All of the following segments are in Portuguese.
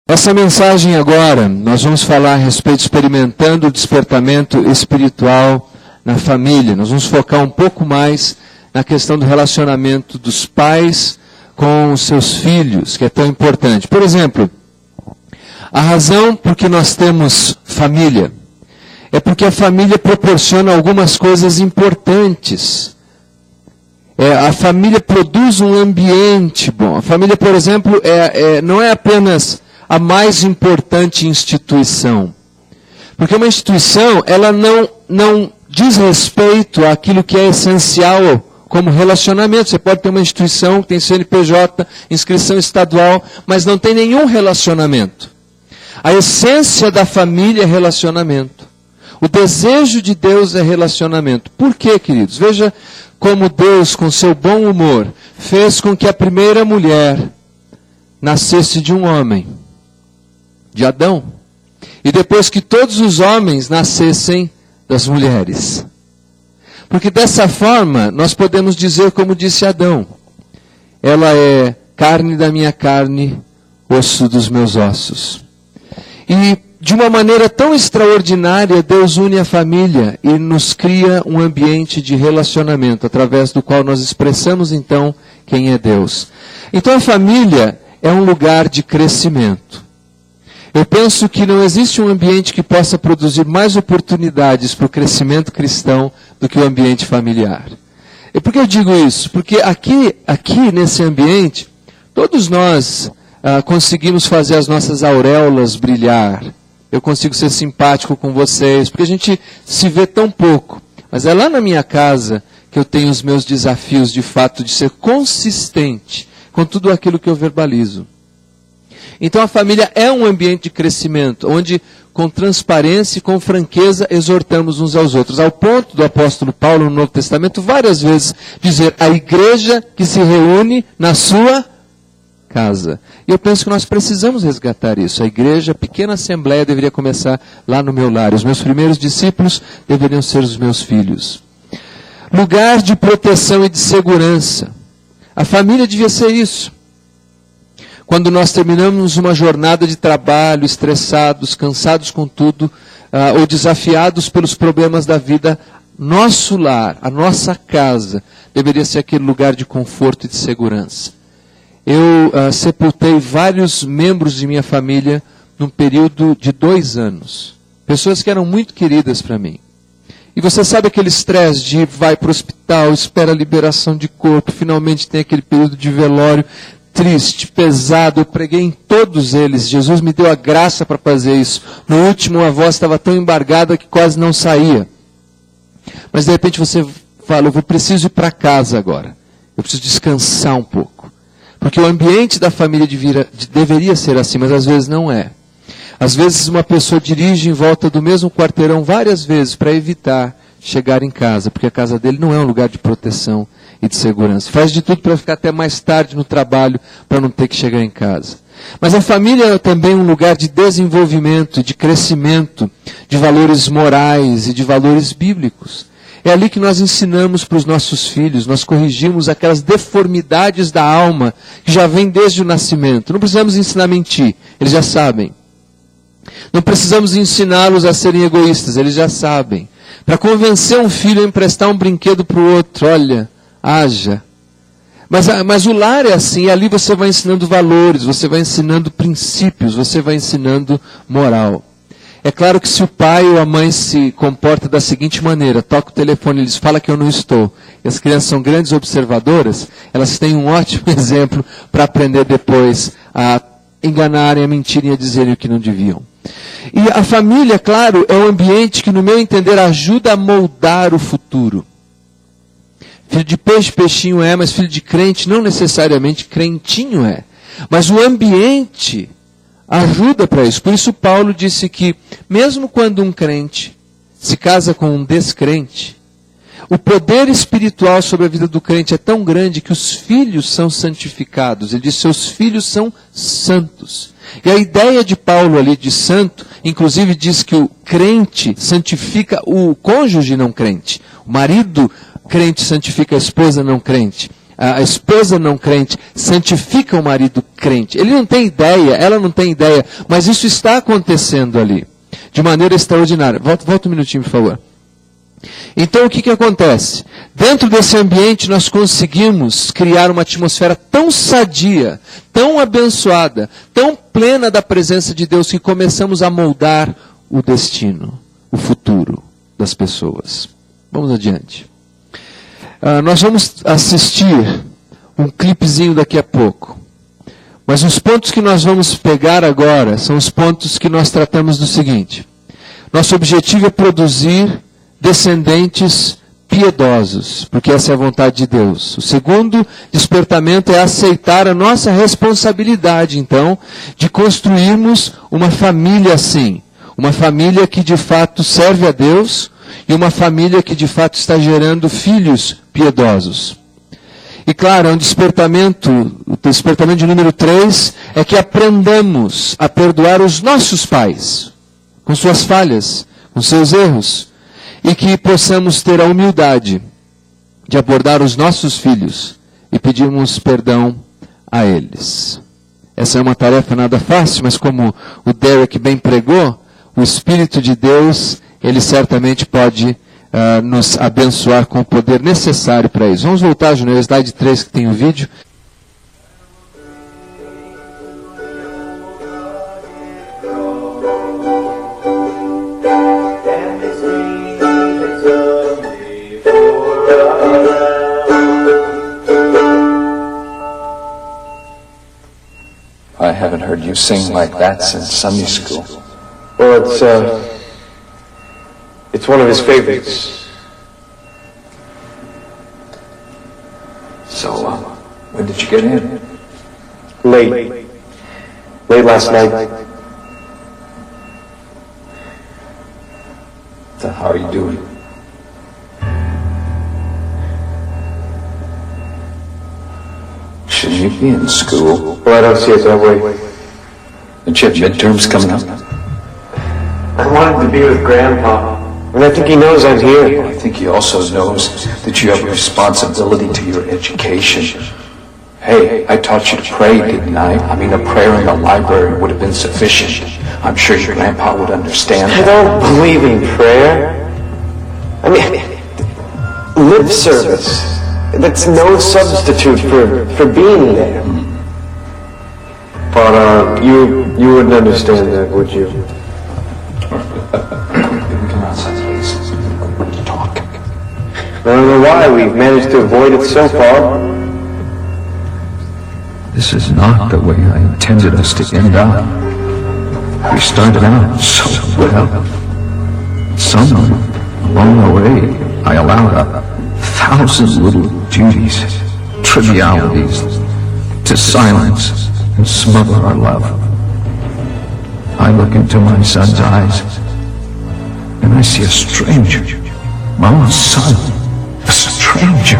Essa mensagem agora, nós vamos falar a respeito de experimentando o despertamento espiritual na família. Nós vamos focar um pouco mais na questão do relacionamento dos pais com os seus filhos, que é tão importante. Por exemplo, a razão por que nós temos família é porque a família proporciona algumas coisas importantes. A família produz um ambiente bom. A família, por exemplo, não é apenas a mais importante instituição. Porque uma instituição, ela não diz respeito àquilo que é essencial como relacionamento. Você pode ter uma instituição que tem CNPJ, inscrição estadual, mas não tem nenhum relacionamento. A essência da família é relacionamento. O desejo de Deus é relacionamento. Por quê, queridos? Veja como Deus, com seu bom humor, fez com que a primeira mulher nascesse de um homem, de Adão, e depois que todos os homens nascessem das mulheres. Porque dessa forma, nós podemos dizer como disse Adão: ela é carne da minha carne, osso dos meus ossos. E de uma maneira tão extraordinária, Deus une a família e nos cria um ambiente de relacionamento, através do qual nós expressamos então quem é Deus. Então a família é um lugar de crescimento. Eu penso que não existe um ambiente que possa produzir mais oportunidades para o crescimento cristão do que o ambiente familiar. E por que eu digo isso? Porque aqui nesse ambiente, todos nós conseguimos fazer as nossas auréolas brilhar. Eu consigo ser simpático com vocês, porque a gente se vê tão pouco. Mas é lá na minha casa que eu tenho os meus desafios de fato de ser consistente com tudo aquilo que eu verbalizo. Então a família é um ambiente de crescimento, onde com transparência e com franqueza exortamos uns aos outros. Ao ponto do apóstolo Paulo no Novo Testamento várias vezes dizer: a igreja que se reúne na sua casa. E eu penso que nós precisamos resgatar isso. A igreja, a pequena assembleia deveria começar lá no meu lar. Os meus primeiros discípulos deveriam ser os meus filhos. Lugar de proteção e de segurança. A família devia ser isso. Quando nós terminamos uma jornada de trabalho, estressados, cansados com tudo, ou desafiados pelos problemas da vida, nosso lar, a nossa casa, deveria ser aquele lugar de conforto e de segurança. Eu sepultei vários membros de minha família num período de 2 anos. Pessoas que eram muito queridas para mim. E você sabe aquele estresse de vai para o hospital, espera a liberação de corpo, finalmente tem aquele período de velório, triste, pesado. Eu preguei em todos eles. Jesus me deu a graça para fazer isso. No último, a voz estava tão embargada que quase não saía. Mas de repente você fala: eu preciso ir para casa agora. Eu preciso descansar um pouco. Porque o ambiente da família deveria ser assim, mas às vezes não é. Às vezes uma pessoa dirige em volta do mesmo quarteirão várias vezes para evitar chegar em casa, porque a casa dele não é um lugar de proteção e de segurança. Faz de tudo para ficar até mais tarde no trabalho, para não ter que chegar em casa. Mas a família é também um lugar de desenvolvimento, de crescimento, de valores morais e de valores bíblicos. É ali que nós ensinamos para os nossos filhos, nós corrigimos aquelas deformidades da alma que já vem desde o nascimento. Não precisamos ensinar a mentir, eles já sabem. Não precisamos ensiná-los a serem egoístas, eles já sabem. Para convencer um filho a emprestar um brinquedo para o outro, olha, haja. Mas o lar é assim, e ali você vai ensinando valores, você vai ensinando princípios, você vai ensinando moral. É claro que se o pai ou a mãe se comporta da seguinte maneira: toca o telefone e eles falam que eu não estou, e as crianças são grandes observadoras, elas têm um ótimo exemplo para aprender depois a enganarem, a mentirem e a dizerem o que não deviam. E a família, claro, é um ambiente que, no meu entender, ajuda a moldar o futuro. Filho de peixe, peixinho é, mas filho de crente não necessariamente crentinho é. Mas o ambiente ajuda para isso. Por isso Paulo disse que, mesmo quando um crente se casa com um descrente, o poder espiritual sobre a vida do crente é tão grande que os filhos são santificados. Ele diz: seus filhos são santos. E a ideia de Paulo ali de santo, inclusive diz que o crente santifica o cônjuge não crente. O marido crente santifica a esposa não crente. a esposa não crente, santifica o marido crente. Ele não tem ideia, ela não tem ideia, mas isso está acontecendo ali, de maneira extraordinária. Volta um minutinho, por favor. Então, o que acontece? Dentro desse ambiente, nós conseguimos criar uma atmosfera tão sadia, tão abençoada, tão plena da presença de Deus, que começamos a moldar o destino, o futuro das pessoas. Vamos adiante. Nós vamos assistir um clipezinho daqui a pouco. Mas os pontos que nós vamos pegar agora são os pontos que nós tratamos do seguinte. Nosso objetivo é produzir descendentes piedosos, porque essa é a vontade de Deus. O segundo despertamento é aceitar a nossa responsabilidade, então, de construirmos uma família assim. Uma família que de fato serve a Deus e uma família que de fato está gerando filhos piedosos. E claro, o despertamento de número 3 é que aprendamos a perdoar os nossos pais, com suas falhas, com seus erros, e que possamos ter a humildade de abordar os nossos filhos e pedirmos perdão a eles. Essa é uma tarefa nada fácil, mas como o Derek bem pregou, o Espírito de Deus, ele certamente pode nos abençoar com o poder necessário para isso. Vamos voltar, Júnior, slide 3 que tem o vídeo. I haven't heard you sing like that since Sunday school. Well, it's one of his favorites. So, when did you get in? Late last night. So how are you doing? Shouldn't you be in school? Well, I don't see it that way. Don't you have midterms coming up? I wanted to be with Grandpa, and I think he knows I'm here. I think he also knows that you have a responsibility to your education. Hey, I taught you to pray, didn't I? I mean, a prayer in the library would have been sufficient. I'm sure your grandpa would understand that. I don't believe in prayer. I mean, lip service. That's no substitute for being there. But you wouldn't understand that, would you? Come outside, please. Talk. I don't know why we've managed to avoid it so far. This is not the way I intended us to end up. We started out so well. Somewhere along the way, I allowed 1,000 little duties, trivialities, to silence and smother our love. I look into my son's eyes, and I see a stranger. My own son, a stranger.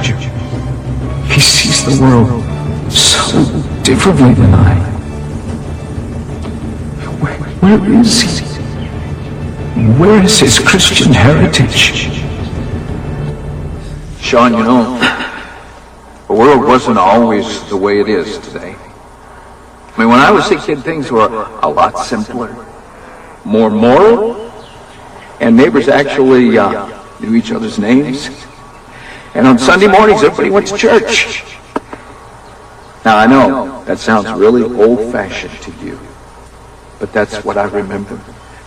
He sees the world so differently than I. Where is he? Where is his Christian heritage? Sean, you know, the world wasn't always the way it is today. I mean, when I was a kid, things were a lot simpler, more moral, and neighbors actually knew each other's names. And on Sunday mornings, everybody went to church. Now, I know that sounds really old-fashioned to you, but that's what I remember,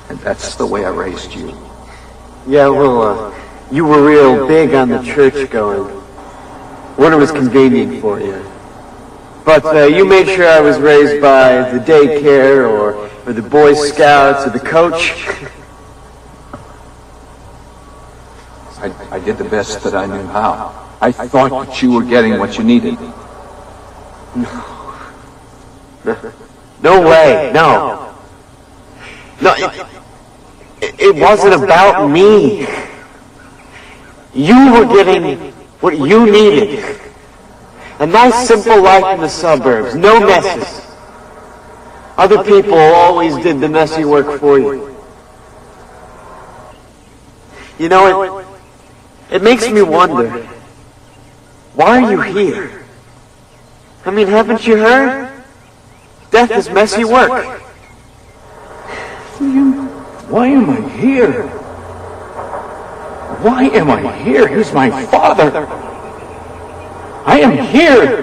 and that's the way I raised you. Yeah, well, you were real big on the church going, when it was convenient for you. But you made sure I was raised by the daycare or the Boy Scouts or the coach. I did the best that I knew how. I thought that you were getting what you needed. No way, no. No, it wasn't about me. You were getting what you needed. A nice simple life in the suburbs, no messes. Other people always did the messy work for you. You know, it makes me wonder, why are you here? I mean, haven't you heard? Death is messy work. Why am I here? Why am I here? He's my father. I am here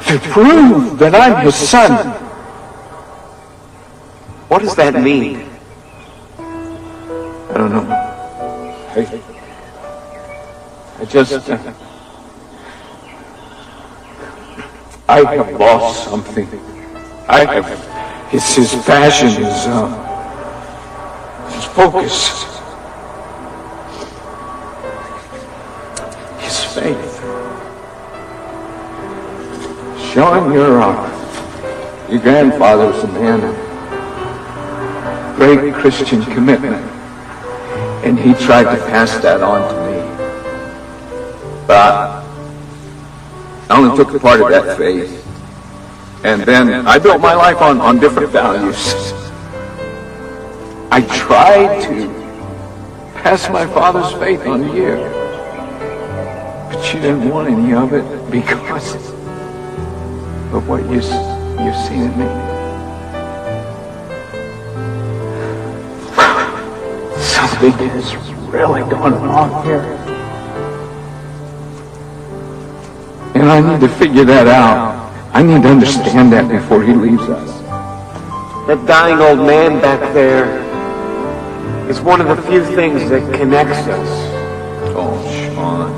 to prove that I'm his son. What does that mean? I don't know. I just... I have lost something. It's his passion, his focus, his faith. Sean, your grandfather was a man of great Christian commitment, and he tried to pass that on to me. But I only took a part of that faith. And then I built my life on different values. I tried to pass my father's faith on to you. But you didn't want any of it because of what you've seen in me. Something is really going wrong here. And I need to figure that out. I need to understand that before he leaves us. That dying old man back there is one of the few things that connects us. Oh, Sean.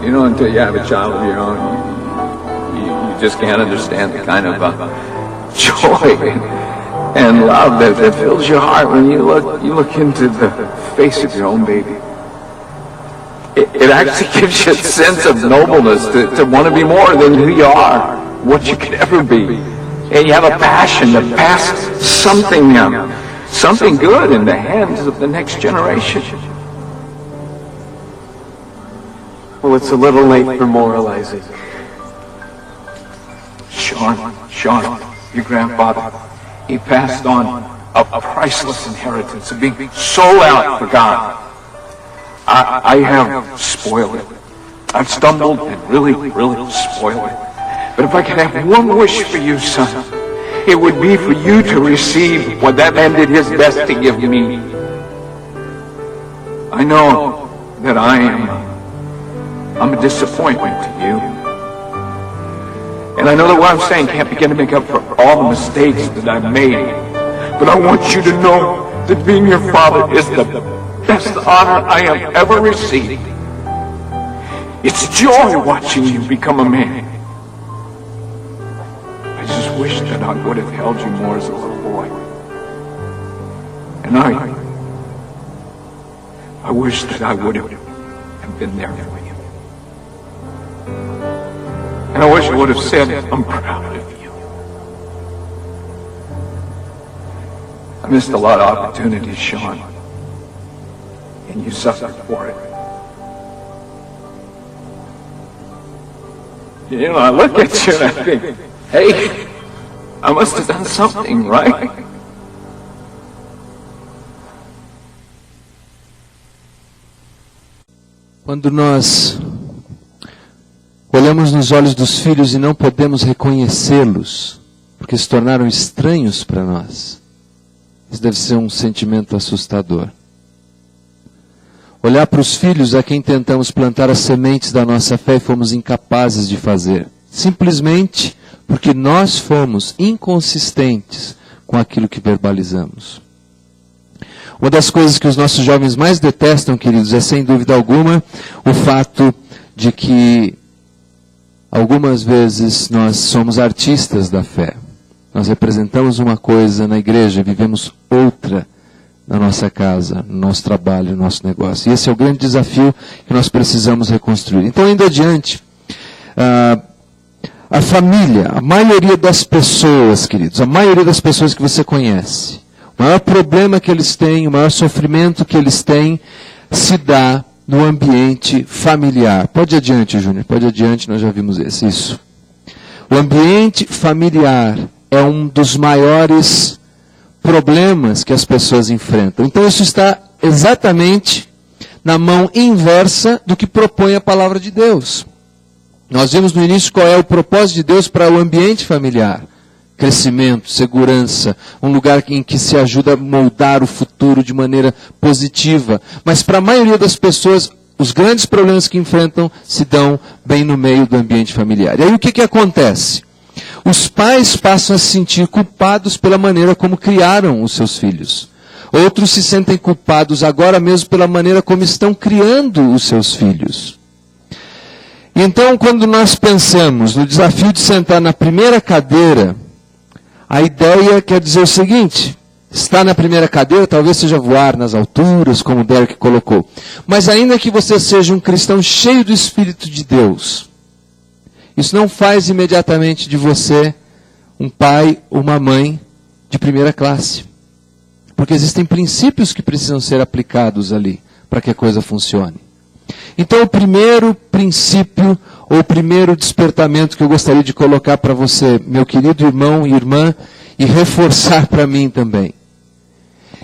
You know, until you have a child of your own, you just can't understand the kind of joy and love that fills your heart when you look into the face of your own baby. It actually gives you a sense of nobleness to want to be more than who you are, what you could ever be. And you have a passion to pass something good in the hands of the next generation. Well, it's a little late for moralizing. Sean, your grandfather, he passed on a priceless inheritance of being sold out for God. I have spoiled it. I've stumbled and really spoiled it. But if I could have one wish for you, son, it would be for you to receive what that man did his best to give me. I know that I'm a disappointment to you. And I know that what I'm saying can't begin to make up for all the mistakes that I've made. But I want you to know that being your father is the best honor I have ever received. It's joy watching you become a man. I just wish that I would have held you more as a little boy. And I wish that I would have been there for you. And I wish I would have said, I'm proud of you. I missed a lot of opportunities, Sean. And you suffered for it. You know, I look at you and I think, hey, I must have done something right. Quando nós olhamos nos olhos dos filhos e não podemos reconhecê-los, porque se tornaram estranhos para nós, isso deve ser um sentimento assustador. Olhar para os filhos a quem tentamos plantar as sementes da nossa fé e fomos incapazes de fazer, simplesmente porque nós fomos inconsistentes com aquilo que verbalizamos. Uma das coisas que os nossos jovens mais detestam, queridos, é sem dúvida alguma o fato de que algumas vezes nós somos artistas da fé. Nós representamos uma coisa na igreja e vivemos outra na nossa casa, no nosso trabalho, no nosso negócio. E esse é o grande desafio que nós precisamos reconstruir. Então, indo adiante, a família, a maioria das pessoas, queridos, a maioria das pessoas que você conhece, o maior problema que eles têm, o maior sofrimento que eles têm, se dá no ambiente familiar. Pode ir adiante, Júnior, pode ir adiante, nós já vimos isso. O ambiente familiar é um dos maiores problemas que as pessoas enfrentam. Então isso está exatamente na mão inversa do que propõe a palavra de Deus. Nós vimos no início qual é o propósito de Deus para o ambiente familiar. Crescimento, segurança, um lugar em que se ajuda a moldar o futuro de maneira positiva. Mas para a maioria das pessoas, os grandes problemas que enfrentam se dão bem no meio do ambiente familiar. E aí o que acontece? Os pais passam a se sentir culpados pela maneira como criaram os seus filhos. Outros se sentem culpados agora mesmo pela maneira como estão criando os seus filhos. Então, quando nós pensamos no desafio de sentar na primeira cadeira, a ideia quer dizer o seguinte: estar na primeira cadeira talvez seja voar nas alturas, como o Derek colocou. Mas ainda que você seja um cristão cheio do Espírito de Deus, isso não faz imediatamente de você um pai ou uma mãe de primeira classe. Porque existem princípios que precisam ser aplicados ali para que a coisa funcione. Então, o primeiro princípio, ou o primeiro despertamento que eu gostaria de colocar para você, meu querido irmão e irmã, e reforçar para mim também,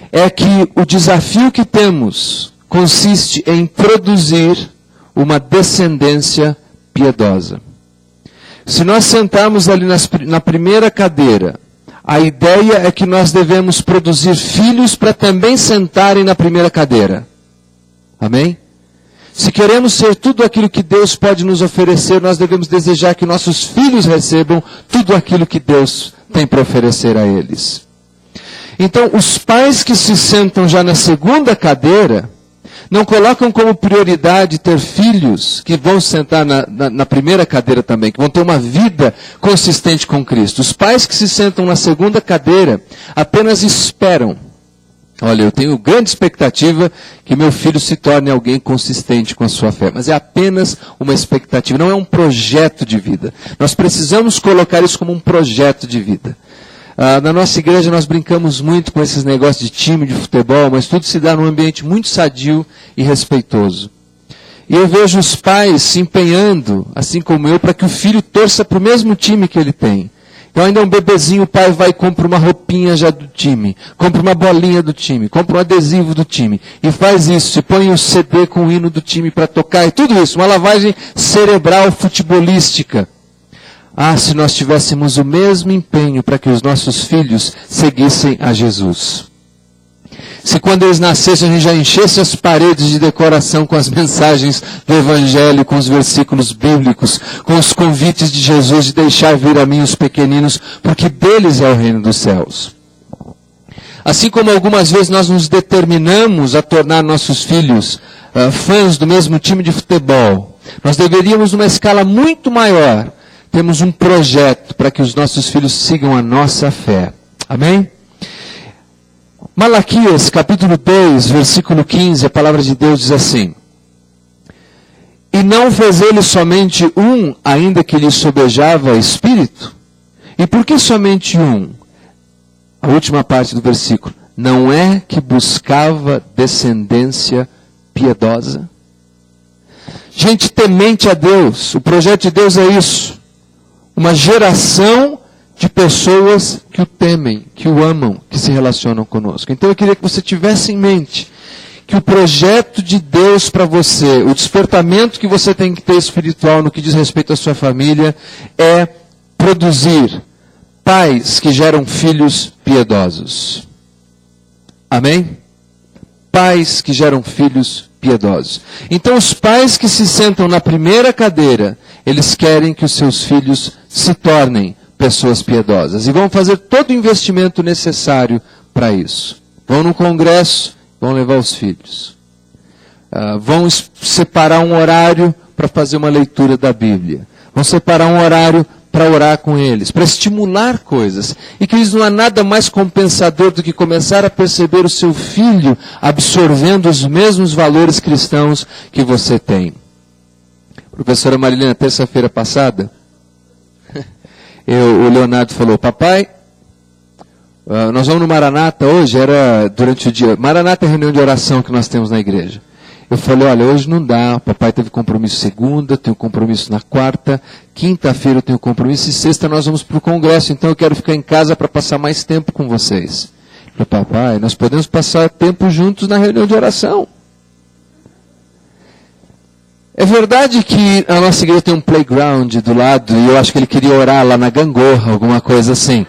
é que o desafio que temos consiste em produzir uma descendência piedosa. Se nós sentarmos ali na primeira cadeira, a ideia é que nós devemos produzir filhos para também sentarem na primeira cadeira. Amém? Se queremos ser tudo aquilo que Deus pode nos oferecer, nós devemos desejar que nossos filhos recebam tudo aquilo que Deus tem para oferecer a eles. Então, os pais que se sentam já na segunda cadeira, não colocam como prioridade ter filhos que vão sentar na primeira cadeira também, que vão ter uma vida consistente com Cristo. Os pais que se sentam na segunda cadeira apenas esperam. Olha, eu tenho grande expectativa que meu filho se torne alguém consistente com a sua fé. Mas é apenas uma expectativa, não é um projeto de vida. Nós precisamos colocar isso como um projeto de vida. Na nossa igreja nós brincamos muito com esses negócios de time, de futebol, mas tudo se dá num ambiente muito sadio e respeitoso. E eu vejo os pais se empenhando, assim como eu, para que o filho torça para o mesmo time que ele tem. Então ainda é um bebezinho, o pai vai e compra uma roupinha já do time, compra uma bolinha do time, compra um adesivo do time, e faz isso, e põe o CD com o hino do time para tocar, e tudo isso, uma lavagem cerebral futebolística. Ah, se nós tivéssemos o mesmo empenho para que os nossos filhos seguissem a Jesus. Se quando eles nascessem a gente já enchesse as paredes de decoração com as mensagens do Evangelho, com os versículos bíblicos, com os convites de Jesus de deixar vir a mim os pequeninos, porque deles é o reino dos céus. Assim como algumas vezes nós nos determinamos a tornar nossos filhos fãs do mesmo time de futebol, nós deveríamos, numa escala muito maior, termos um projeto para que os nossos filhos sigam a nossa fé. Amém? Malaquias, capítulo 2, versículo 15, a palavra de Deus diz assim: E não fez ele somente um, ainda que lhe sobejava espírito? E por que somente um? A última parte do versículo: Não é que buscava descendência piedosa? Gente temente a Deus, o projeto de Deus é isso. Uma geração de pessoas que o temem, que o amam, que se relacionam conosco. Então eu queria que você tivesse em mente que o projeto de Deus para você, o despertamento que você tem que ter espiritual no que diz respeito à sua família, é produzir pais que geram filhos piedosos. Amém? Pais que geram filhos piedosos. Então os pais que se sentam na primeira cadeira, eles querem que os seus filhos se tornem pessoas piedosas. E vão fazer todo o investimento necessário para isso. Vão no congresso, vão levar os filhos. Vão separar um horário para fazer uma leitura da Bíblia. Vão separar um horário para orar com eles, para estimular coisas. E que isso não há nada mais compensador do que começar a perceber o seu filho absorvendo os mesmos valores cristãos que você tem. Professora Marilena, terça-feira passada, o Leonardo falou: papai, nós vamos no Maranata hoje, era durante o dia. Maranata é a reunião de oração que nós temos na igreja. Eu falei: olha, hoje não dá, papai teve compromisso segunda, tenho compromisso na quarta, quinta-feira eu tenho compromisso e sexta nós vamos para o congresso, então eu quero ficar em casa para passar mais tempo com vocês. Eu falei: papai, nós podemos passar tempo juntos na reunião de oração. É verdade que a nossa igreja tem um playground do lado, e eu acho que ele queria orar lá na gangorra, alguma coisa assim.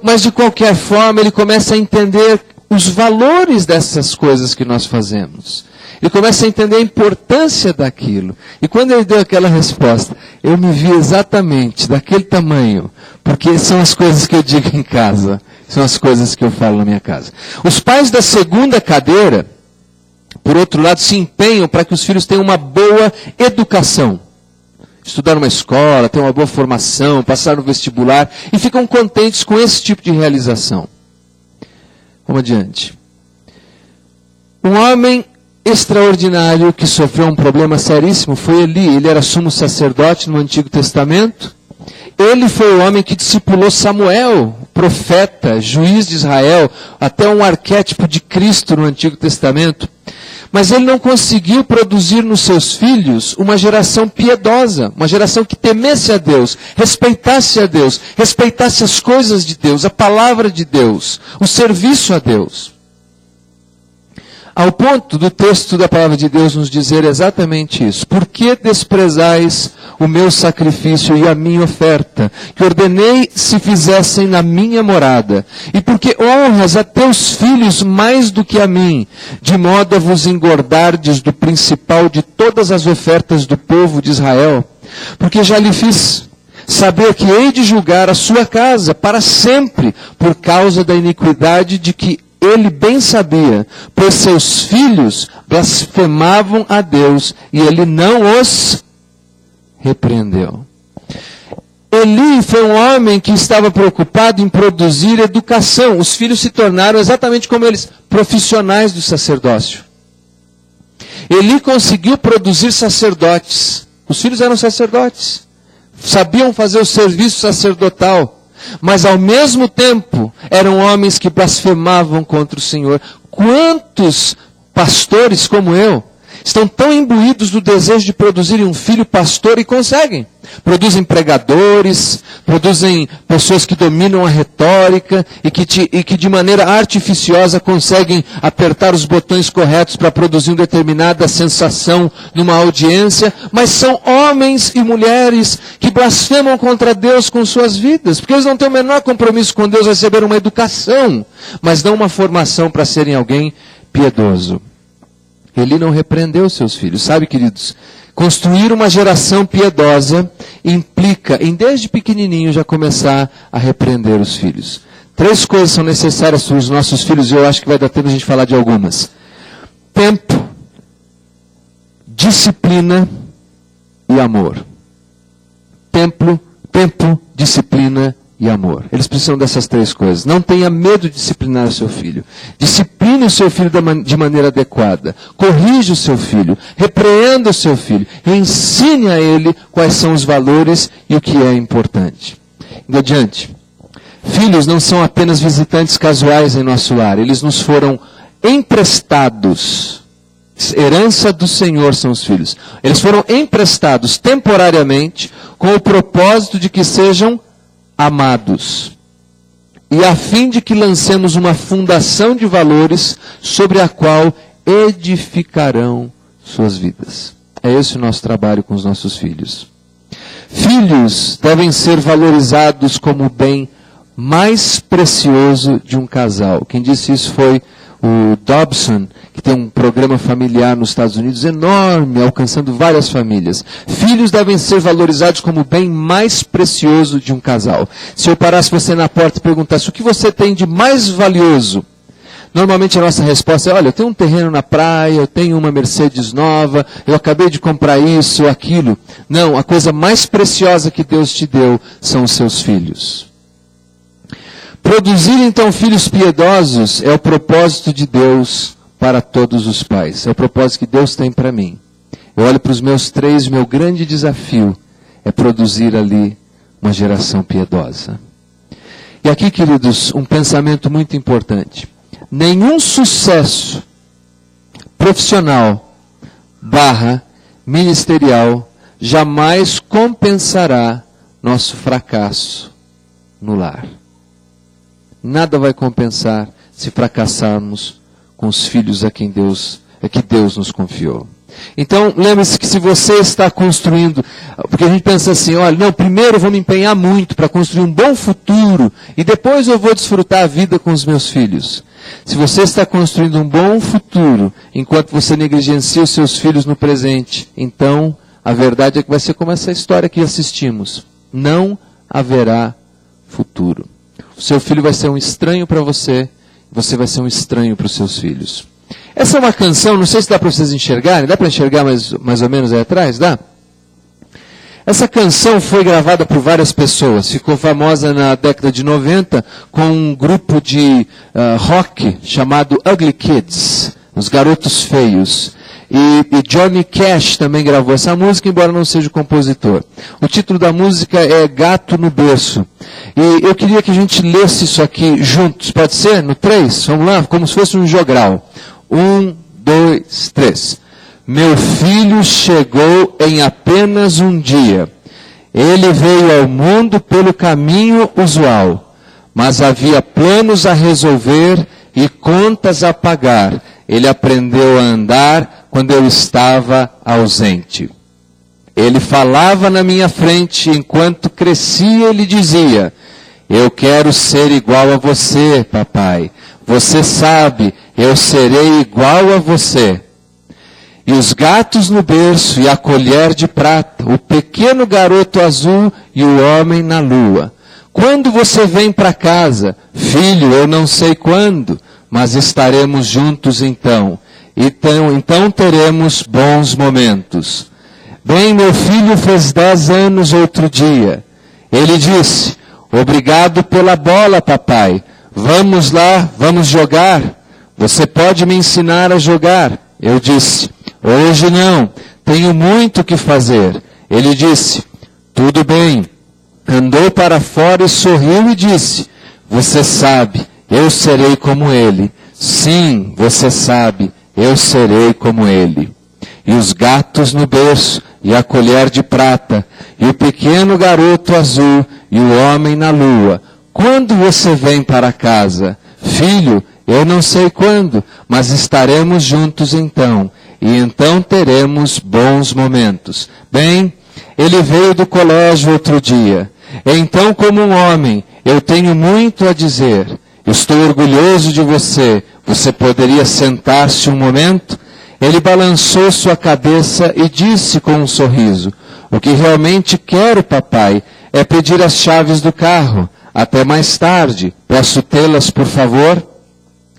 Mas de qualquer forma, ele começa a entender os valores dessas coisas que nós fazemos. Ele começa a entender a importância daquilo. E quando ele deu aquela resposta, eu me vi exatamente daquele tamanho, porque são as coisas que eu digo em casa, são as coisas que eu falo na minha casa. Os pais da segunda cadeira, por outro lado, se empenham para que os filhos tenham uma boa educação. Estudar numa escola, ter uma boa formação, passar no vestibular, e ficam contentes com esse tipo de realização. Vamos adiante. Um homem extraordinário que sofreu um problema seríssimo foi Eli. Ele era sumo sacerdote no Antigo Testamento. Ele foi o homem que discipulou Samuel, profeta, juiz de Israel, até um arquétipo de Cristo no Antigo Testamento. Mas ele não conseguiu produzir nos seus filhos uma geração piedosa, uma geração que temesse a Deus, respeitasse as coisas de Deus, a palavra de Deus, o serviço a Deus. Ao ponto do texto da palavra de Deus nos dizer exatamente isso. Por que desprezais o meu sacrifício e a minha oferta, que ordenei se fizessem na minha morada? E porque honras a teus filhos mais do que a mim, de modo a vos engordardes do principal de todas as ofertas do povo de Israel? Porque já lhe fiz saber que hei de julgar a sua casa para sempre, por causa da iniquidade de que ele bem sabia, pois seus filhos blasfemavam a Deus e ele não os repreendeu. Eli foi um homem que estava preocupado em produzir educação. Os filhos se tornaram exatamente como eles, profissionais do sacerdócio. Eli conseguiu produzir sacerdotes. Os filhos eram sacerdotes. Sabiam fazer o serviço sacerdotal. Mas ao mesmo tempo, eram homens que blasfemavam contra o Senhor. Quantos pastores como eu estão tão imbuídos do desejo de produzirem um filho pastor e conseguem? Produzem pregadores, produzem pessoas que dominam a retórica e que de maneira artificiosa conseguem apertar os botões corretos para produzir uma determinada sensação numa audiência, mas são homens e mulheres que blasfemam contra Deus com suas vidas, porque eles não têm o menor compromisso com Deus, receberam uma educação, mas não uma formação para serem alguém piedoso. Ele não repreendeu seus filhos. Sabe, queridos, construir uma geração piedosa implica em desde pequenininho já começar a repreender os filhos. 3 coisas são necessárias para os nossos filhos e eu acho que vai dar tempo a gente falar de algumas. Tempo, disciplina e amor. Tempo, disciplina e amor. Eles precisam dessas 3 coisas. Não tenha medo de disciplinar o seu filho. Discipline o seu filho de maneira adequada. Corrija o seu filho. Repreenda o seu filho. Ensine a ele quais são os valores e o que é importante. Indo adiante. Filhos não são apenas visitantes casuais em nosso lar. Eles nos foram emprestados. Herança do Senhor são os filhos. Eles foram emprestados temporariamente com o propósito de que sejam amados, e a fim de que lancemos uma fundação de valores sobre a qual edificarão suas vidas. É esse o nosso trabalho com os nossos filhos. Filhos devem ser valorizados como o bem mais precioso de um casal. Quem disse isso foi o Dobson, que tem um programa familiar nos Estados Unidos enorme, alcançando várias famílias. Filhos devem ser valorizados como o bem mais precioso de um casal. Se eu parasse você na porta e perguntasse o que você tem de mais valioso, normalmente a nossa resposta é: olha, eu tenho um terreno na praia, eu tenho uma Mercedes nova, eu acabei de comprar isso ou aquilo. Não, a coisa mais preciosa que Deus te deu são os seus filhos. Produzir então filhos piedosos é o propósito de Deus para todos os pais. É o propósito que Deus tem para mim. Eu olho para os meus 3, meu grande desafio é produzir ali uma geração piedosa. E aqui, queridos, um pensamento muito importante. Nenhum sucesso profissional / ministerial jamais compensará nosso fracasso no lar. Nada vai compensar se fracassarmos com os filhos que Deus nos confiou. Então, lembre-se que se você está construindo, porque a gente pensa assim, olha, não, primeiro eu vou me empenhar muito para construir um bom futuro e depois eu vou desfrutar a vida com os meus filhos. Se você está construindo um bom futuro enquanto você negligencia os seus filhos no presente, então a verdade é que vai ser como essa história que assistimos. Não haverá futuro. O seu filho vai ser um estranho para você, você vai ser um estranho para os seus filhos. Essa é uma canção, não sei se dá para vocês enxergarem, dá para enxergar mais ou menos aí atrás, dá? Essa canção foi gravada por várias pessoas, ficou famosa na década de 90 com um grupo de rock chamado Ugly Kids, os garotos feios. E Johnny Cash também gravou essa música, embora não seja o compositor. O título da música é Gato no Berço. E eu queria que a gente lesse isso aqui juntos, pode ser? No 3? Vamos lá? Como se fosse um jogral. 1, 2, 3. Meu filho chegou em apenas um dia. Ele veio ao mundo pelo caminho usual, mas havia planos a resolver e contas a pagar. Ele aprendeu a andar quando eu estava ausente. Ele falava na minha frente, enquanto crescia ele dizia, eu quero ser igual a você, papai. Você sabe, eu serei igual a você. E os gatos no berço e a colher de prata, o pequeno garoto azul e o homem na lua. Quando você vem para casa? Filho, eu não sei quando, mas estaremos juntos então. Então teremos bons momentos. Bem, meu filho fez 10 anos outro dia. Ele disse, obrigado pela bola, papai. Vamos lá, vamos jogar. Você pode me ensinar a jogar? Eu disse, hoje não, tenho muito o que fazer. Ele disse, tudo bem. Andou para fora e sorriu e disse, você sabe, eu serei como ele. Sim, você sabe, eu serei como ele. E os gatos no berço, e a colher de prata, e o pequeno garoto azul, e o homem na lua. Quando você vem para casa? Filho, eu não sei quando, mas estaremos juntos então. E então teremos bons momentos. Bem, ele veio do colégio outro dia. Então, como um homem, eu tenho muito a dizer. Estou orgulhoso de você. Você poderia sentar-se um momento? Ele balançou sua cabeça e disse com um sorriso, o que realmente quero, papai, é pedir as chaves do carro. Até mais tarde. Posso tê-las, por favor?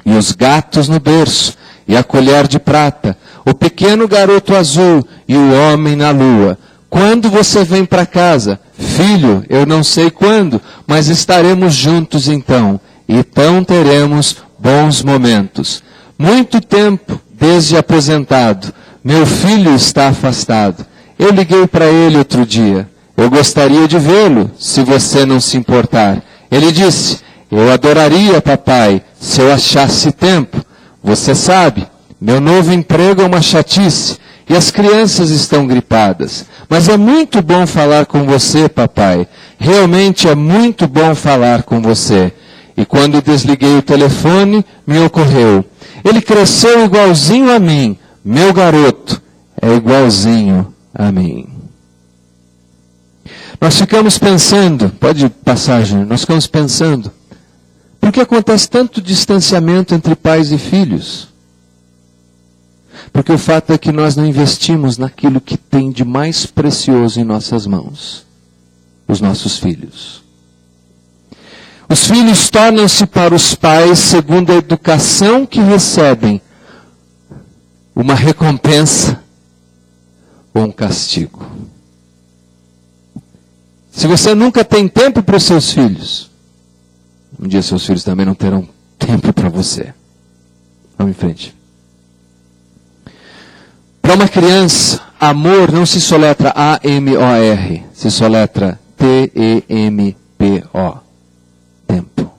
E os gatos no berço, e a colher de prata, o pequeno garoto azul e o homem na lua. Quando você vem para casa? Filho, eu não sei quando, mas estaremos juntos então. Então teremos bons momentos. Muito tempo, desde aposentado, meu filho está afastado. Eu liguei para ele outro dia. Eu gostaria de vê-lo, se você não se importar. Ele disse, eu adoraria, papai, se eu achasse tempo. Você sabe, meu novo emprego é uma chatice e as crianças estão gripadas. Mas é muito bom falar com você, papai. Realmente é muito bom falar com você. E quando desliguei o telefone, me ocorreu. Ele cresceu igualzinho a mim. Meu garoto é igualzinho a mim. Nós ficamos pensando, pode passar, Júnior, nós ficamos pensando, por que acontece tanto distanciamento entre pais e filhos? Porque o fato é que nós não investimos naquilo que tem de mais precioso em nossas mãos, os nossos filhos. Os filhos tornam-se para os pais, segundo a educação que recebem, uma recompensa ou um castigo. Se você nunca tem tempo para os seus filhos, um dia seus filhos também não terão tempo para você. Vamos em frente. Para uma criança, amor não se soletra A-M-O-R, se soletra T-E-M-P-O. Tempo.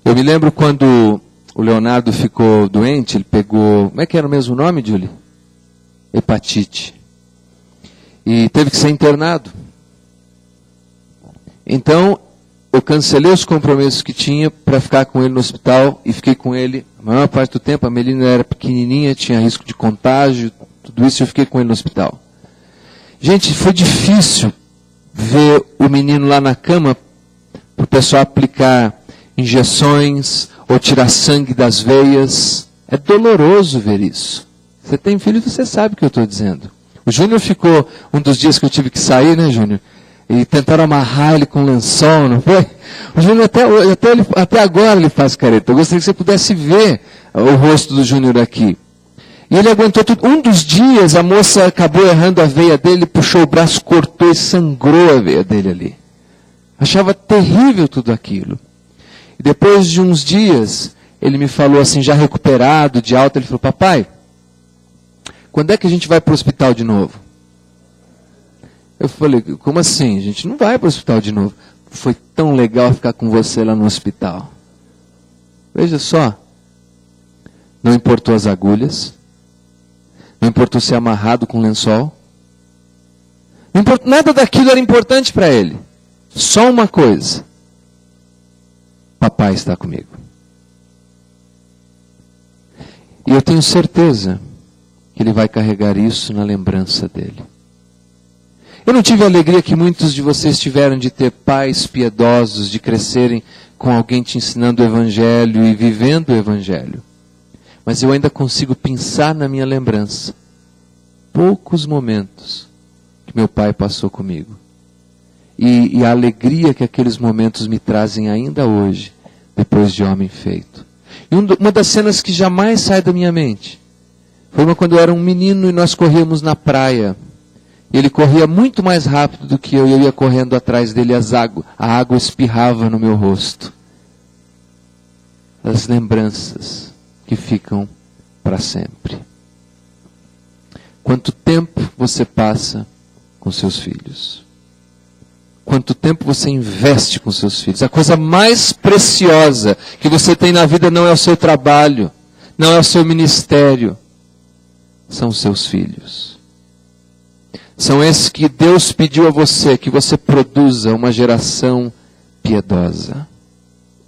Eu me lembro quando o Leonardo ficou doente, ele pegou, como é que era o mesmo nome, Julie? Hepatite. E teve que ser internado. Então, eu cancelei os compromissos que tinha para ficar com ele no hospital e fiquei com ele a maior parte do tempo. A Melina era pequenininha, tinha risco de contágio, Tudo isso eu fiquei com ele no hospital. Gente, foi difícil ver o menino lá na cama, para o pessoal aplicar injeções ou tirar sangue das veias. É doloroso ver isso. Você tem filho, você sabe o que eu estou dizendo. O Júnior ficou, um dos dias que eu tive que sair, né, Júnior? E tentaram amarrar ele com lençol, não foi? O Júnior até agora ele faz careta. Eu gostaria que você pudesse ver o rosto do Júnior aqui. E ele aguentou tudo. Um dos dias a moça acabou errando a veia dele, puxou o braço, cortou e sangrou a veia dele ali. Achava terrível tudo aquilo. E depois de uns dias, ele me falou assim, já recuperado, de alta, ele falou, papai, quando é que a gente vai para o hospital de novo? Eu falei, como assim? A gente não vai para o hospital de novo. Foi tão legal ficar com você lá no hospital. Veja só. Não importou as agulhas. Não importou ser amarrado com lençol. Não importou, nada daquilo era importante para ele. Só uma coisa. Papai está comigo. E eu tenho certeza que ele vai carregar isso na lembrança dele. Eu não tive a alegria que muitos de vocês tiveram de ter pais piedosos, de crescerem com alguém te ensinando o Evangelho e vivendo o Evangelho. Mas eu ainda consigo pensar na minha lembrança poucos momentos que meu pai passou comigo. E a alegria que aqueles momentos me trazem ainda hoje, depois de homem feito. E uma das cenas que jamais sai da minha mente foi quando eu era um menino e nós corríamos na praia. Ele corria muito mais rápido do que eu, e eu ia correndo atrás dele, a água espirrava no meu rosto. As lembranças que ficam para sempre. Quanto tempo você passa com seus filhos? Quanto tempo você investe com seus filhos? A coisa mais preciosa que você tem na vida não é o seu trabalho, não é o seu ministério, são os seus filhos. São esses que Deus pediu a você, que você produza uma geração piedosa.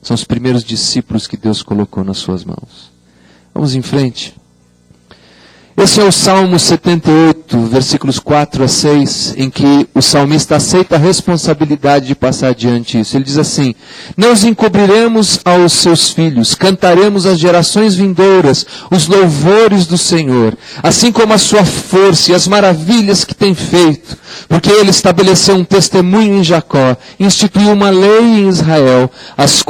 São os primeiros discípulos que Deus colocou nas suas mãos. Vamos em frente. Esse é o Salmo 78, versículos 4 a 6, em que o salmista aceita a responsabilidade de passar adiante isso. Ele diz assim, não os encobriremos aos seus filhos, cantaremos às gerações vindouras os louvores do Senhor, assim como a sua força e as maravilhas que tem feito, porque ele estabeleceu um testemunho em Jacó, instituiu uma lei em Israel, as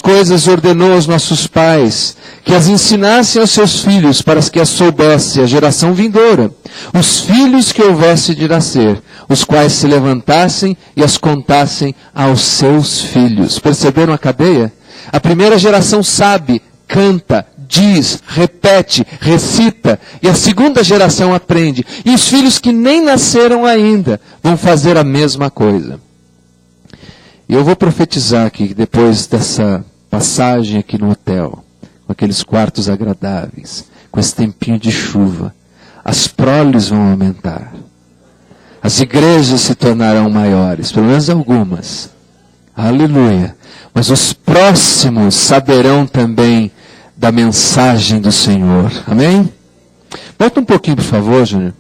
coisas ordenou aos nossos pais, que as ensinassem aos seus filhos, para que as soubesse a geração vindoura, os filhos que houvesse de nascer, os quais se levantassem e as contassem aos seus filhos. Perceberam a cadeia? A primeira geração sabe, canta, diz, repete, recita, e a segunda geração aprende. E os filhos que nem nasceram ainda vão fazer a mesma coisa. E eu vou profetizar aqui, depois dessa passagem aqui no hotel, com aqueles quartos agradáveis, com esse tempinho de chuva, as proles vão aumentar. As igrejas se tornarão maiores, pelo menos algumas. Aleluia. Mas os próximos saberão também da mensagem do Senhor. Amém? Volta um pouquinho, por favor, Júnior.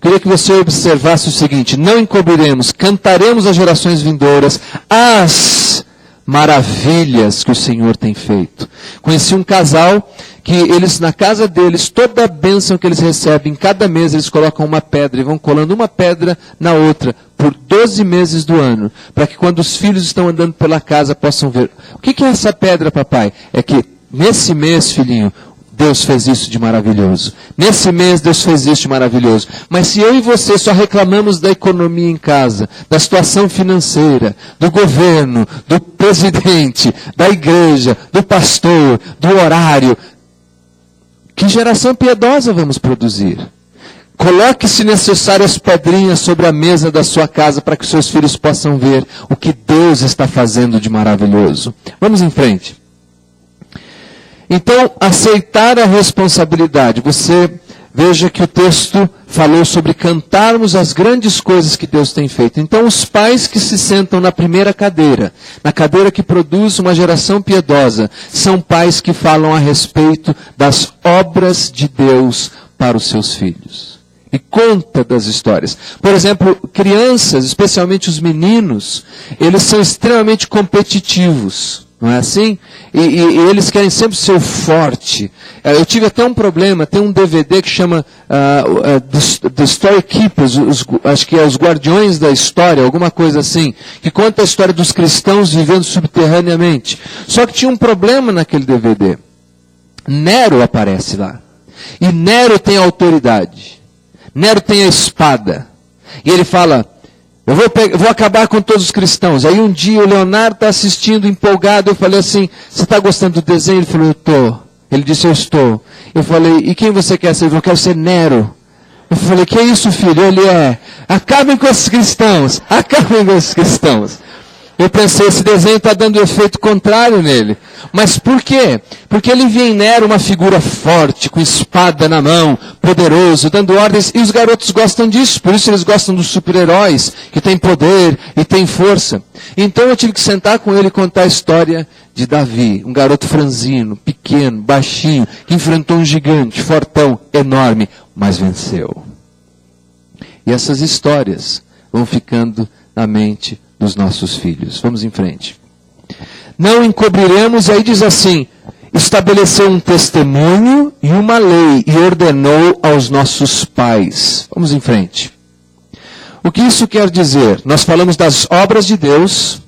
Queria que você observasse o seguinte, não encobriremos, cantaremos às gerações vindouras as maravilhas que o Senhor tem feito. Conheci um casal que eles, na casa deles, toda a bênção que eles recebem, cada mês eles colocam uma pedra e vão colando uma pedra na outra, por 12 meses do ano, para que quando os filhos estão andando pela casa possam ver. O que é essa pedra, papai? É que nesse mês, filhinho, Deus fez isso de maravilhoso. Nesse mês Deus fez isso de maravilhoso. Mas se eu e você só reclamamos da economia em casa, da situação financeira, do governo, do presidente, da igreja, do pastor, do horário, que geração piedosa vamos produzir? Coloque, se necessário, as pedrinhas sobre a mesa da sua casa para que seus filhos possam ver o que Deus está fazendo de maravilhoso. Vamos em frente. Então, aceitar a responsabilidade. Você veja que o texto falou sobre cantarmos as grandes coisas que Deus tem feito. Então, os pais que se sentam na primeira cadeira, na cadeira que produz uma geração piedosa, são pais que falam a respeito das obras de Deus para os seus filhos. E conta das histórias. Por exemplo, crianças, especialmente os meninos, eles são extremamente competitivos. Não é assim? E eles querem sempre ser o forte. Eu tive até um problema, tem um DVD que chama The Story Keepers, acho que é os Guardiões da História, alguma coisa assim, que conta a história dos cristãos vivendo subterraneamente. Só que tinha um problema naquele DVD. Nero aparece lá. E Nero tem autoridade. Nero tem a espada. E ele fala, eu vou acabar com todos os cristãos. Aí um dia o Leonardo está assistindo, empolgado. Eu falei assim, você está gostando do desenho? Ele falou, eu estou. Ele disse, eu estou. Eu falei, e quem você quer ser? Ele falou, eu quero ser Nero. Eu falei, que é isso, filho? Ele acabem com esses cristãos. Acabem com esses cristãos. Eu pensei, esse desenho está dando efeito contrário nele. Mas por quê? Porque ele via em Nero uma figura forte, com espada na mão, poderoso, dando ordens, e os garotos gostam disso. Por isso eles gostam dos super-heróis, que têm poder e têm força. Então eu tive que sentar com ele e contar a história de Davi, um garoto franzino, pequeno, baixinho, que enfrentou um gigante, fortão, enorme, mas venceu. E essas histórias vão ficando na mente dos nossos filhos. Vamos em frente. Não encobriremos, e aí diz assim, estabeleceu um testemunho e uma lei, e ordenou aos nossos pais. Vamos em frente. O que isso quer dizer? Nós falamos das obras de Deus,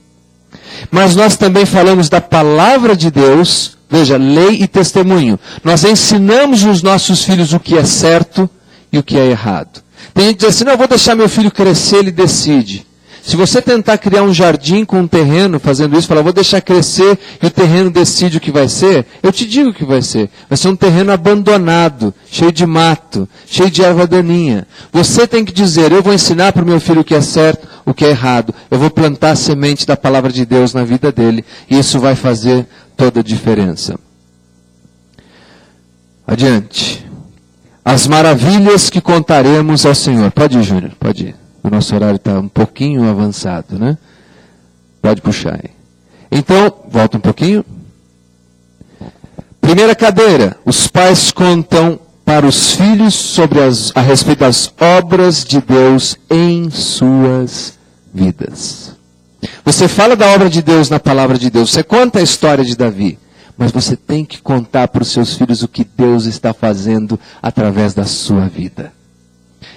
mas nós também falamos da palavra de Deus, veja, lei e testemunho. Nós ensinamos os nossos filhos o que é certo e o que é errado. Tem gente que diz assim, não, eu vou deixar meu filho crescer, ele decide. Se você tentar criar um jardim com um terreno, fazendo isso, falar, vou deixar crescer e o terreno decide o que vai ser, eu te digo o que vai ser. Vai ser um terreno abandonado, cheio de mato, cheio de erva daninha. Você tem que dizer, eu vou ensinar para o meu filho o que é certo, o que é errado. Eu vou plantar a semente da palavra de Deus na vida dele, e isso vai fazer toda a diferença. Adiante. As maravilhas que contaremos ao Senhor. Pode ir, Júnior, pode ir. O nosso horário está um pouquinho avançado, né? Pode puxar aí. Então, volta um pouquinho. Primeira cadeira. Os pais contam para os filhos a respeito das obras de Deus em suas vidas. Você fala da obra de Deus na palavra de Deus. Você conta a história de Davi. Mas você tem que contar para os seus filhos o que Deus está fazendo através da sua vida.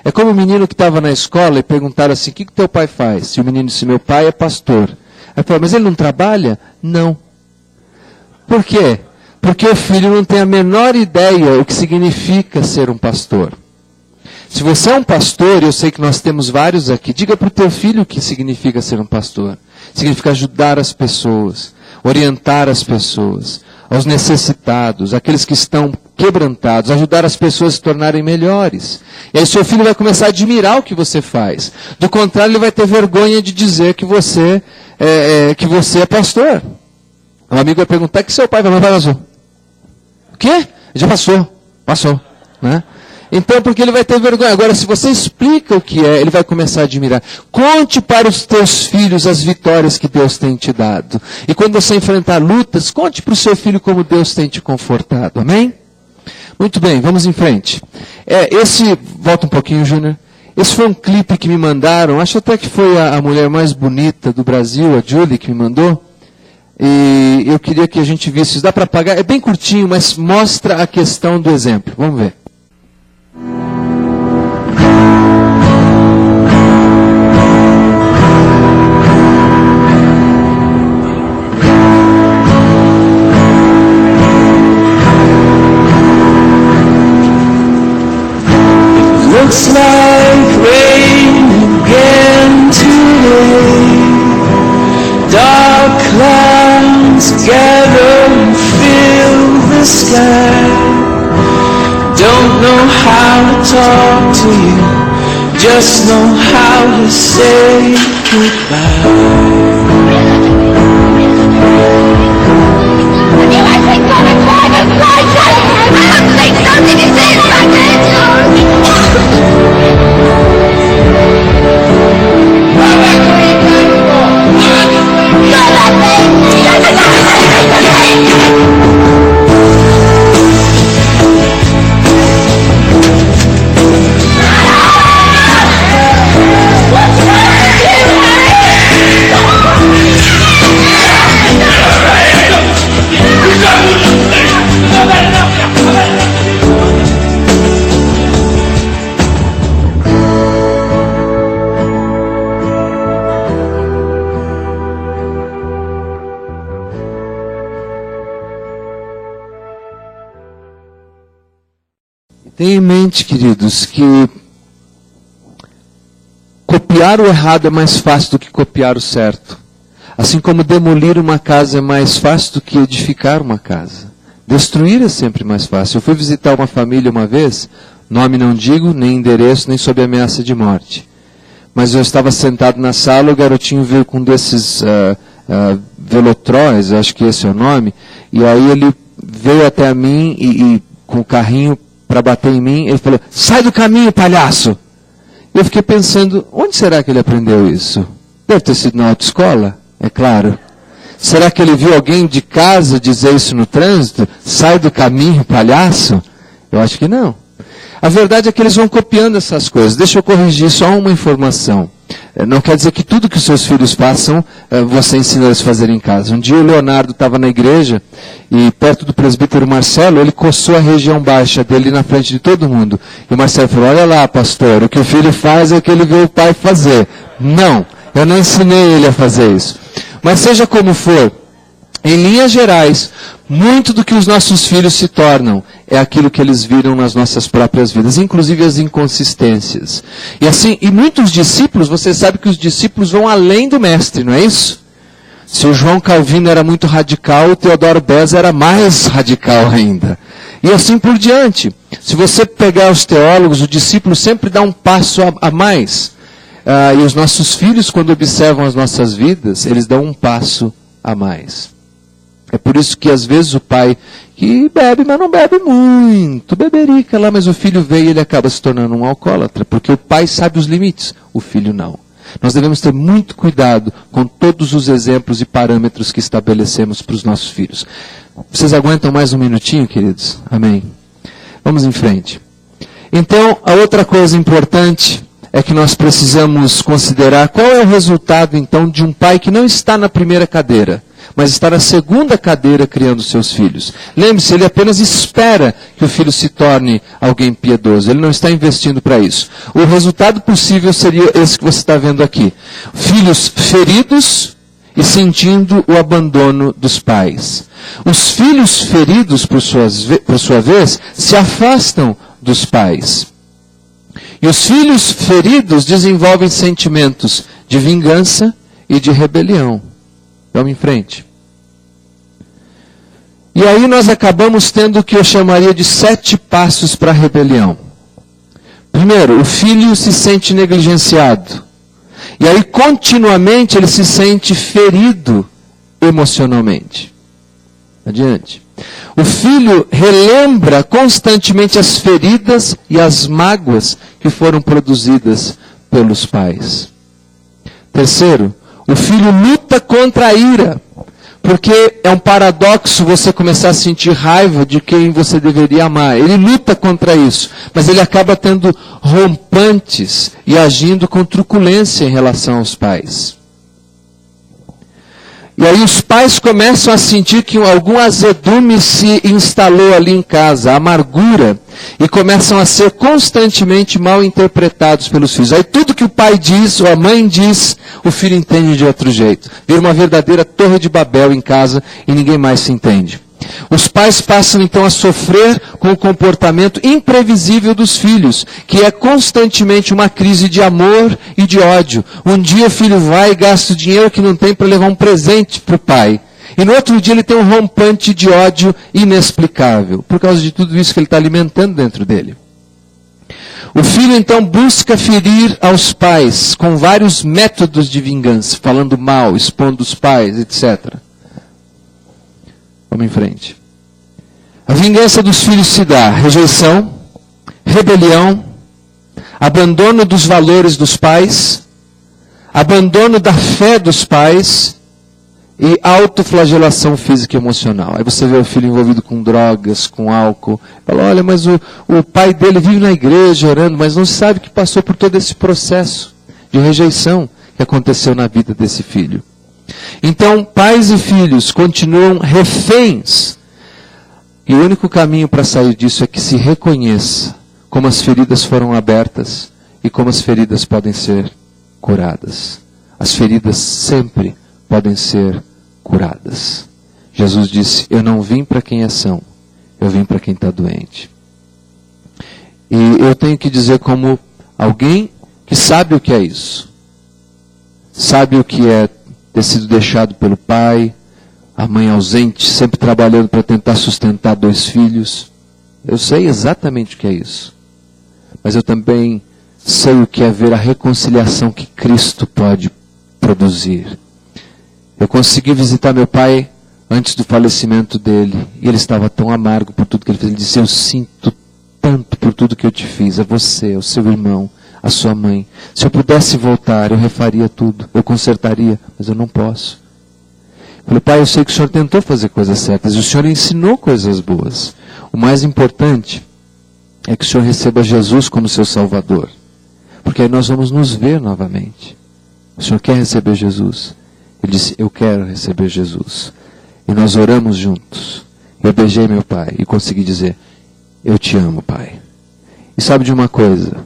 É como o menino que estava na escola e perguntaram assim, o que teu pai faz? E o menino disse, meu pai é pastor. Aí falou, mas ele não trabalha? Não. Por quê? Porque o filho não tem a menor ideia o que significa ser um pastor. Se você é um pastor, eu sei que nós temos vários aqui, diga para o teu filho o que significa ser um pastor. Significa ajudar as pessoas, orientar as pessoas, aos necessitados, aqueles que estão quebrantados, ajudar as pessoas a se tornarem melhores. E aí seu filho vai começar a admirar o que você faz. Do contrário, ele vai ter vergonha de dizer que você é pastor. Um amigo vai perguntar, o que seu pai vai mandar azul? O quê? Já passou. Né? Então, porque ele vai ter vergonha. Agora, se você explica o que é, ele vai começar a admirar. Conte para os teus filhos as vitórias que Deus tem te dado. E quando você enfrentar lutas, conte para o seu filho como Deus tem te confortado. Amém? Muito bem, vamos em frente. Volta um pouquinho, Júnior. Esse foi um clipe que me mandaram. Acho até que foi a mulher mais bonita do Brasil, a Julie, que me mandou. E eu queria que a gente visse. Dá para apagar? É bem curtinho, mas mostra a questão do exemplo. Vamos ver. Looks like rain again today. Dark clouds gather and fill the sky. Don't know how to talk to you, just know how to say goodbye. evidente, queridos, que copiar o errado é mais fácil do que copiar o certo. Assim como demolir uma casa é mais fácil do que edificar uma casa. Destruir é sempre mais fácil. Eu fui visitar uma família uma vez, nome não digo, nem endereço, nem sob ameaça de morte. Mas eu estava sentado na sala, o garotinho veio com um desses velotróis, acho que esse é o nome, e aí ele veio até mim e com o carrinho para bater em mim, ele falou, sai do caminho, palhaço! Eu fiquei pensando, onde será que ele aprendeu isso? Deve ter sido na autoescola, é claro. Será que ele viu alguém de casa dizer isso no trânsito? Sai do caminho, palhaço? Eu acho que não. A verdade é que eles vão copiando essas coisas. Deixa eu corrigir só uma informação. Não quer dizer que tudo que os seus filhos façam, você ensina eles a fazer em casa. Um dia o Leonardo estava na igreja e perto do presbítero Marcelo, ele coçou a região baixa dele na frente de todo mundo. E o Marcelo falou, olha lá, pastor, o que o filho faz é o que ele vê o pai fazer. Não, eu não ensinei ele a fazer isso. Mas seja como for, em linhas gerais, muito do que os nossos filhos se tornam é aquilo que eles viram nas nossas próprias vidas, inclusive as inconsistências. E assim, e muitos discípulos, você sabe que os discípulos vão além do mestre, não é isso? Se o João Calvino era muito radical, o Teodoro Beza era mais radical ainda. E assim por diante. Se você pegar os teólogos, o discípulo sempre dá um passo a mais. E os nossos filhos, quando observam as nossas vidas, eles dão um passo a mais. É por isso que às vezes o pai, que bebe, mas não bebe muito, beberica lá, mas o filho veio e ele acaba se tornando um alcoólatra, porque o pai sabe os limites, o filho não. Nós devemos ter muito cuidado com todos os exemplos e parâmetros que estabelecemos para os nossos filhos. Vocês aguentam mais um minutinho, queridos? Amém. Vamos em frente. Então, a outra coisa importante é que nós precisamos considerar qual é o resultado, então, de um pai que não está na primeira cadeira, mas está na segunda cadeira criando seus filhos. Lembre-se, ele apenas espera que o filho se torne alguém piedoso. Ele não está investindo para isso. O resultado possível seria esse que você está vendo aqui. Filhos feridos e sentindo o abandono dos pais. Os filhos feridos, por sua vez, se afastam dos pais. E os filhos feridos desenvolvem sentimentos de vingança e de rebelião. Vamos em frente. E aí nós acabamos tendo o que eu chamaria de 7 passos para a rebelião. Primeiro, o filho se sente negligenciado. E aí continuamente ele se sente ferido emocionalmente. Adiante. O filho relembra constantemente as feridas e as mágoas que foram produzidas pelos pais. Terceiro, o filho luta contra a ira, porque é um paradoxo você começar a sentir raiva de quem você deveria amar. Ele luta contra isso, mas ele acaba tendo rompantes e agindo com truculência em relação aos pais. E aí os pais começam a sentir que algum azedume se instalou ali em casa, amargura, e começam a ser constantemente mal interpretados pelos filhos. Aí tudo que o pai diz, ou a mãe diz, o filho entende de outro jeito. Vira uma verdadeira torre de Babel em casa e ninguém mais se entende. Os pais passam então a sofrer com o comportamento imprevisível dos filhos, que é constantemente uma crise de amor e de ódio. Um dia o filho vai e gasta o dinheiro que não tem para levar um presente para o pai. E no outro dia ele tem um rompante de ódio inexplicável, por causa de tudo isso que ele está alimentando dentro dele. O filho então busca ferir aos pais com vários métodos de vingança, falando mal, expondo os pais, etc. Vamos em frente. A vingança dos filhos se dá rejeição, rebelião, abandono dos valores dos pais, abandono da fé dos pais e autoflagelação física e emocional. Aí você vê o filho envolvido com drogas, com álcool. Fala, olha, mas o pai dele vive na igreja orando, mas não sabe que passou por todo esse processo de rejeição que aconteceu na vida desse filho. Então, pais e filhos continuam reféns. E o único caminho para sair disso é que se reconheça como as feridas foram abertas e como as feridas podem ser curadas. As feridas sempre podem ser curadas. Jesus disse, eu não vim para quem é são, eu vim para quem está doente. E eu tenho que dizer como alguém que sabe o que é isso. Sabe o que é ter sido deixado pelo pai, a mãe ausente, sempre trabalhando para tentar sustentar 2 filhos. Eu sei exatamente o que é isso. Mas eu também sei o que é ver a reconciliação que Cristo pode produzir. Eu consegui visitar meu pai antes do falecimento dele, e ele estava tão amargo por tudo que ele fez. Ele disse: eu sinto tanto por tudo que eu te fiz, a você, ao seu irmão, a sua mãe. Se eu pudesse voltar, eu refaria tudo, eu consertaria, mas eu não posso. Eu falei: pai, eu sei que o senhor tentou fazer coisas certas, e o senhor ensinou coisas boas. O mais importante é que o senhor receba Jesus como seu Salvador, porque aí nós vamos nos ver novamente. O senhor quer receber Jesus? Ele disse: eu quero receber Jesus. E nós oramos juntos. Eu beijei meu pai e consegui dizer: eu te amo, pai. E sabe de uma coisa?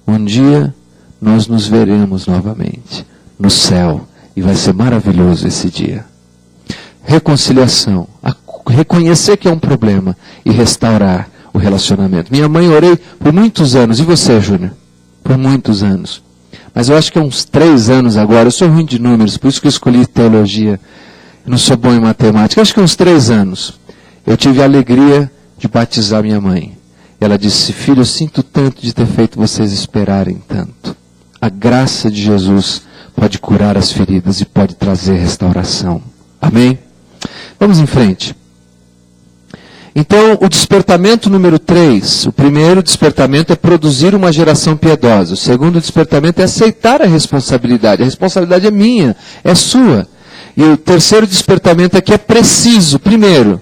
Um dia nós nos veremos novamente no céu, e vai ser maravilhoso esse dia. Reconciliação, reconhecer que é um problema e restaurar o relacionamento. Minha mãe, orei por muitos anos. E você, Júnior? Por muitos anos. Mas eu acho que é uns 3 anos agora. Eu sou ruim de números, por isso que eu escolhi teologia. Eu não sou bom em matemática. Eu acho que uns 3 anos. Eu tive a alegria de batizar minha mãe. E ela disse: filho, eu sinto tanto de ter feito vocês esperarem tanto. A graça de Jesus pode curar as feridas e pode trazer restauração. Amém? Vamos em frente. Então, o despertamento número 3. O primeiro despertamento é produzir uma geração piedosa. O segundo despertamento é aceitar a responsabilidade. A responsabilidade é minha, é sua. E o terceiro despertamento é que é preciso, primeiro,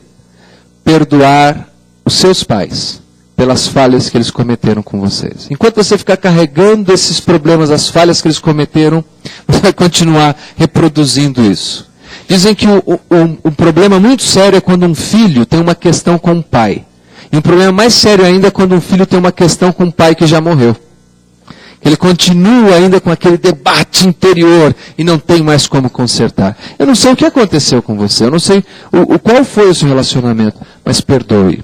perdoar os seus pais pelas falhas que eles cometeram com vocês. Enquanto você ficar carregando esses problemas, as falhas que eles cometeram, você vai continuar reproduzindo isso. Dizem que um problema muito sério é quando um filho tem uma questão com o pai. E um problema mais sério ainda é quando um filho tem uma questão com o pai que já morreu. Ele continua ainda com aquele debate interior e não tem mais como consertar. Eu não sei o que aconteceu com você, eu não sei qual foi o seu relacionamento, mas perdoe.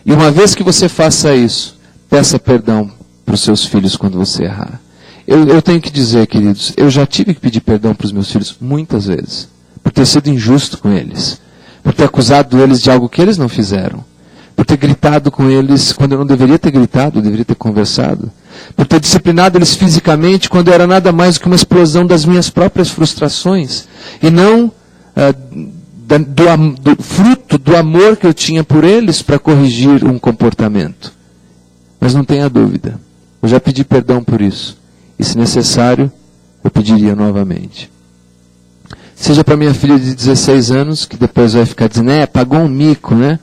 E uma vez que você faça isso, peça perdão para os seus filhos quando você errar. Eu tenho que dizer, queridos, eu já tive que pedir perdão para os meus filhos muitas vezes, por ter sido injusto com eles, por ter acusado eles de algo que eles não fizeram, por ter gritado com eles quando eu não deveria ter gritado, eu deveria ter conversado, por ter disciplinado eles fisicamente quando era nada mais do que uma explosão das minhas próprias frustrações, e não do fruto do amor que eu tinha por eles para corrigir um comportamento. Mas não tenha dúvida, eu já pedi perdão por isso, e se necessário, eu pediria novamente. Seja para minha filha de 16 anos, que depois vai ficar dizendo: pagou um mico, né?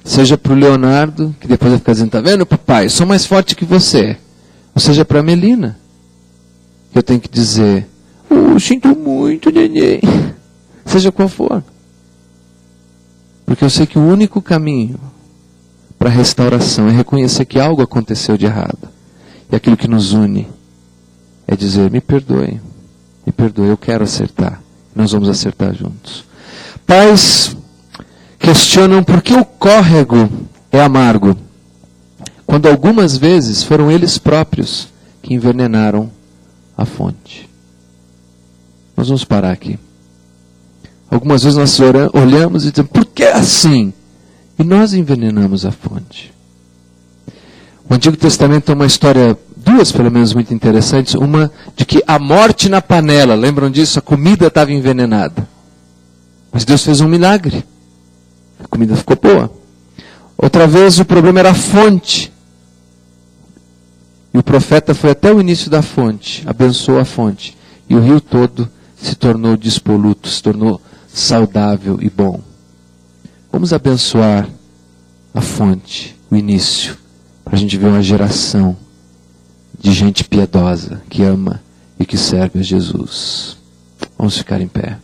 Seja para o Leonardo, que depois vai ficar dizendo: tá vendo, papai, eu sou mais forte que você. Ou seja para a Melina, que eu tenho que dizer: sinto muito, neném. Seja qual for. Porque eu sei que o único caminho para a restauração é reconhecer que algo aconteceu de errado. E aquilo que nos une é dizer: me perdoe, eu quero acertar. Nós vamos acertar juntos. Pais questionam por que o córrego é amargo, quando algumas vezes foram eles próprios que envenenaram a fonte. Nós vamos parar aqui. Algumas vezes nós olhamos e dizemos: por que assim? E nós envenenamos a fonte. O Antigo Testamento tem uma história, 2 pelo menos muito interessantes. Uma de que a morte na panela, lembram disso? A comida estava envenenada. Mas Deus fez um milagre. A comida ficou boa. Outra vez o problema era a fonte. E o profeta foi até o início da fonte, abençoou a fonte. E o rio todo se tornou despoluto, se tornou saudável e bom. Vamos abençoar a fonte, o início, para a gente ver uma geração de gente piedosa, que ama e que serve a Jesus. Vamos ficar em pé.